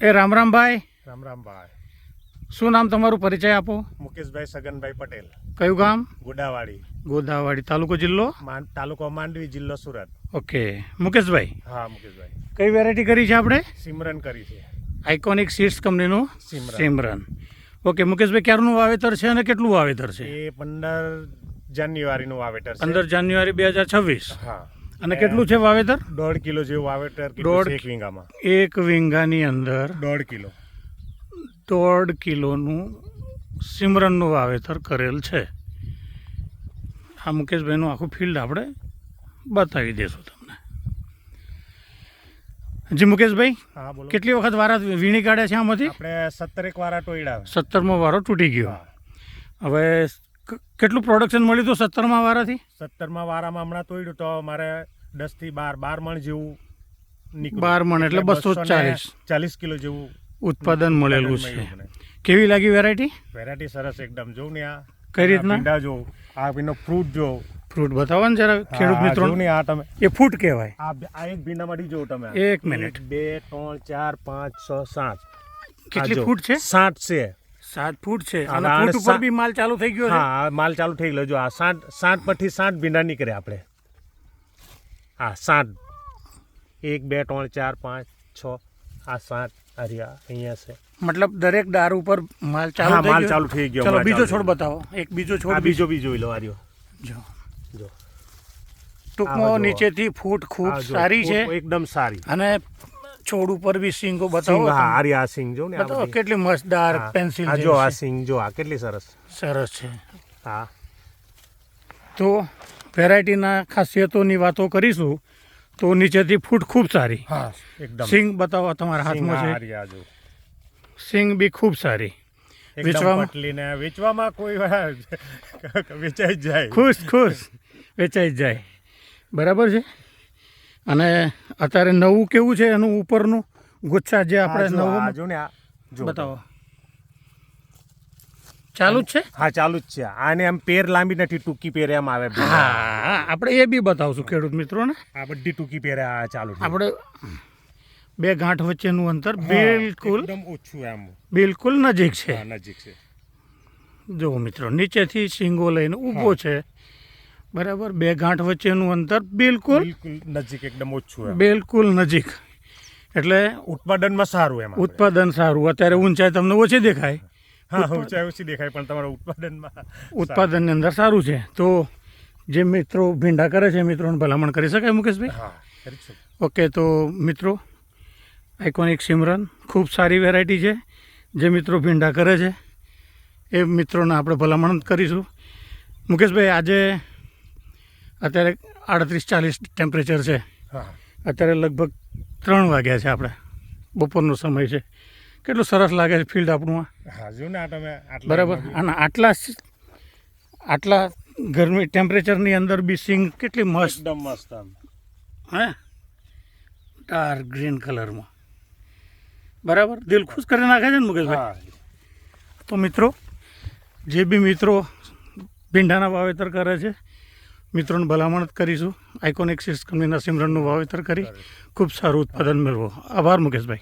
એ રામ રામ ભાઈ. રામ રામ ભાઈ. શું નામ તમારું, પરિચય આપો. મુકેશભાઈ સગનભાઈ પટેલ. કયું ગામ? ગોડાવાડી. ગોદાવાડી, તાલુકો જિલ્લો? તાલુકો માંડવી, જિલ્લો સુરત. ઓકે મુકેશભાઈ, હા મુકેશભાઈ. કઈ વેરાયટી કરી છે આપણે? સિમરન કરી છે. આઇકોનિક સીડ્સ કંપનીનું સિમરન. સિમરન. ઓકે મુકેશભાઈ, ક્યારનું વાવેતર છે અને કેટલું વાવેતર છે? એ 15 જાન્યુઆરીનું વાવેતર છે. 15 જાન્યુઆરી 2026. હા. અને કેટલું છે વાવેતર? 1.5 કિલો જેવું વાવેતર કીધું દોઢ- છે એક વીંગામાં. એક વીંગાની અંદર 1.5 કિલો. 1.5 કિલોનું સિમરનનું વાવેતર કરેલ છે. આ મુકેશભાઈનું આખું ફિલ્ડ આપણે બતાવી દઈશું તમને. જી મુકેશભાઈ, હા બોલો. કેટલી વખત વારા વીણી કાઢ્યા છે આમાંથી? આપણે 17 વારા ટોયડા. 17મો વારો તૂટી ગયો. હા. હવે કેટલું પ્રોડક્શન મળ્યું હતું 17મા વારાથી? 17મા વારામાં હમણાં તોડ્યું તો મારે 10 થી 12 મણ જેવું નીકળ્યું. 12 મણ એટલે 240 40 કિલો જેવું ઉત્પાદન મળેલું છે. મળ્યું મને. કેવી લાગી વેરાયટી? વેરાયટી સરસ એકદમ. જોઉં ને આ કઈ રીતના? ભીંડા જો, આ એનો ફ્રૂટ જો. ફ્રૂટ બતાવો ને જરા ખેડૂત મિત્રો. જોઉં ને આ તમે એ ફૂટ કહેવાય. આ એક ભીંડામાંથી જો તમે. એક મિનિટ. 1 2 3 4 5 6 7. કેટલી ફૂટ છે? 7 છે. 7 ફૂટ છે. હા, અને અને ફૂટ ઉપર સા- બી માલ ચાલુ થઈ ગયો છે. હા આ માલ ચાલુ થઈ ગયો. જો આ 7 પરથી 7 ભીંડા નીકળે આપણે. હા 7. 1 2 3 4 5 6 આ 7 આર્યા અહીંયા છે. મતલબ દરેક દાર ઉપર માલ ચાલુ હા થઈ માલ ગયો. ચાલુ થઈ ગયો. ચલો હમણાં બીજો ચાલુ છોડ થઈ બતાવો. એક બીજો ગયો. છોડ આ બીજો બી જોઈ લો આર્યો. જો જો ટૂંકમાં આ જો. નીચેથી ફૂટ ખૂબ આ જો, સારી છે. એકદમ સારી. અને છોડ ઉપર બી સિંગો સિંગ બતાવો. હા આર્યા આ સિંગ જો ને આ બતાવો બધી. કેટલી મસ્તદાર હા, પેન્સિલ આ જેવી જો આ છે. સિંગ જો આ કેટલી સરસ. સરસ છે. હા તો વેરાયટીના ખાસિયતોની વાતો કરીશું. તો નીચેથી ફૂટ ખૂબ સારી. હા એકદમ. સિંગ બતાવો તમારા સિંગ હાથમાં છે. આર્યા જો. સિંગ બી ખૂબ સારી. એકદમ વેચવામાં- પટલી ને વેચવામાં કોઈ વાર વેચાઈ જ જાય. ખુશ વેચાઈ જ જાય. બરાબર છે. અને અત્યારે નવું કેવું છે એનું ઉપરનું ગુચ્છા જે આપણે આ જો, આ નવું જો ને આ જો. બતાવો. ચાલુ જ છે. હા ચાલુ જ છે. આને આમ પેર લાંબી નથી, ટૂંકી પેરે આમ આવે. હા આપણે એ બી બતાવશું ખેડૂત મિત્રોને. આ બધી ટૂંકી પેરે આ ચાલુ છે. આપણે બે ગાંઠ વચ્ચેનું અંતર બિલકુલ એકદમ ઓછું આમ. બિલકુલ નજીક છે. હા નજીક છે. જુઓ મિત્રો, નીચેથી શીંગો લઈને ઊભો છે. બરાબર. બે ગાંઠ વચ્ચેનું અંતર બિલકુલ બિલકુલ નજીક, એકદમ ઓછું એમ. બિલકુલ નજીક. એટલે ઉત્પાદનમાં સારું એમ. ઉત્પાદન સારું. અત્યારે ઊંચાઈ તમને ઓછી દેખાય, હા ઊંચાઈ ઓછી દેખાય પણ તમારા ઉત્પાદનમાં ઉત્પાદનની અંદર સારું છે. તો જે મિત્રો ભીંડા કરે છે મિત્રોને ભલામણ કરી શકાય મુકેશભાઈ? હા કરીશું. ઓકે તો મિત્રો, આઇકોનિક સિમરન ખૂબ સારી વેરાયટી છે. જે મિત્રો ભીંડા કરે છે એ મિત્રોને આપણે ભલામણ કરીશું. મુકેશભાઈ, આજે અત્યારે 38-40 ટેમ્પરેચર છે. હા અત્યારે લગભગ 3 વાગ્યા છે. આપણે બપોરનો સમય છે. કેટલું સરસ લાગે છે ફિલ્ડ આપણું આ. હા જો ને આ તમે આટલા બરાબર. અને આટલા ગરમી ટેમ્પરેચરની અંદર બી સિંગ કેટલી મસ્ત. એકદમ મસ્ત આમ. હે ડાર્ક ગ્રીન કલરમાં. બરાબર. દિલ ખુશ કરી નાખે છે ને મુકેશભાઈ? હા તો મિત્રો, જે બી મિત્રો ભીંડાના વાવેતર કરે છે મિત્રોને ભલામણ કરીશું આઇકોનિક સીડ્સ કંપનીના સિમરનનું વાવેતર કરી ખૂબ સારું ઉત્પાદન મેળવો. આભાર મુકેશભાઈ.